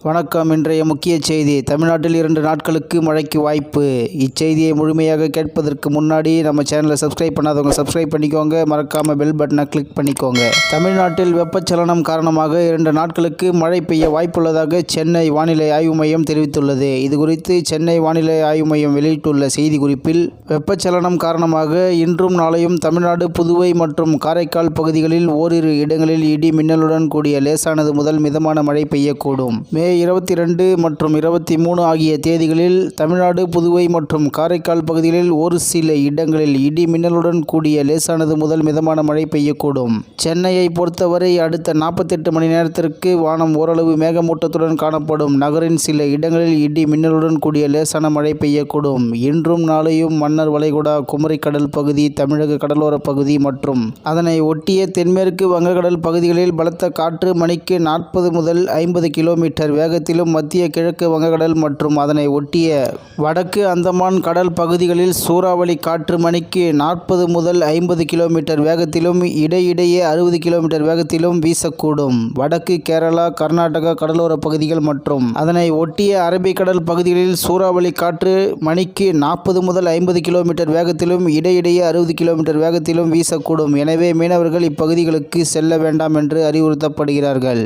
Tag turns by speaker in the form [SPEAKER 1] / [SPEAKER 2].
[SPEAKER 1] வணக்கம். இன்றைய முக்கிய செய்தி. தமிழ்நாட்டில் 2 நாட்களுக்கு மழைக்கு வாய்ப்பு. இச்செய்தியை முழுமையாக கேட்பதற்கு முன்னாடி நம்ம சேனலை சப்ஸ்கிரைப் பண்ணாதவங்க சப்ஸ்கிரைப் பண்ணிக்கோங்க. மறக்காமல் பெல் பட்டனை கிளிக் பண்ணிக்கோங்க. தமிழ்நாட்டில் வெப்பச்சலனம் காரணமாக 2 நாட்களுக்கு மழை பெய்ய வாய்ப்புள்ளதாக சென்னை வானிலை ஆய்வு மையம் தெரிவித்துள்ளது. இதுகுறித்து சென்னை வானிலை ஆய்வு மையம் வெளியிட்டுள்ள செய்திக்குறிப்பில், வெப்பச்சலனம் காரணமாக இன்றும் நாளையும் தமிழ்நாடு, புதுவை மற்றும் காரைக்கால் பகுதிகளில் ஓரிரு இடங்களில் இடி மின்னலுடன் கூடிய லேசானது முதல் மிதமான மழை பெய்யக்கூடும். மே 22 மற்றும் 23 ஆகிய தேதிகளில் தமிழ்நாடு, புதுவை மற்றும் காரைக்கால் பகுதிகளில் ஒரு சில இடங்களில் இடி மின்னலுடன் கூடிய லேசானது முதல் மிதமான மழை பெய்யக்கூடும். சென்னையை பொறுத்தவரை அடுத்த 48 மணி நேரத்திற்கு வானம் ஓரளவு மேகமூட்டத்துடன் காணப்படும். நகரின் சில இடங்களில் இடி மின்னலுடன் கூடிய லேசான மழை பெய்யக்கூடும். இன்றும் நாளையும் மன்னார் வளைகுடா, குமரி கடல் பகுதி, தமிழக கடலோர பகுதி மற்றும் அதனை ஒட்டிய தென்மேற்கு வங்கக்கடல் பகுதிகளில் பலத்த காற்று மணிக்கு 40 முதல் 50 கிலோமீட்டர் வேகத்திலும், மத்திய கிழக்கு வங்கக்கடல் மற்றும் அதனை ஒட்டிய வடக்கு அந்தமான் கடல் பகுதிகளில் சூறாவளி காற்று மணிக்கு 40 முதல் 50 கிலோமீட்டர் வேகத்திலும், இடையிடையே 60 கிலோமீட்டர் வேகத்திலும் வீசக்கூடும். வடக்கு கேரளா, கர்நாடகா கடலோர பகுதிகள் மற்றும் அதனை ஒட்டிய அரபிக்கடல் பகுதிகளில் சூறாவளி காற்று மணிக்கு 40 முதல் 50 கிலோமீட்டர் வேகத்திலும், இடையிடையே 60 கிலோமீட்டர் வேகத்திலும் வீசக்கூடும். எனவே மீனவர்கள் இப்பகுதிகளுக்கு செல்ல வேண்டாம் என்று அறிவுறுத்தப்படுகிறார்கள்.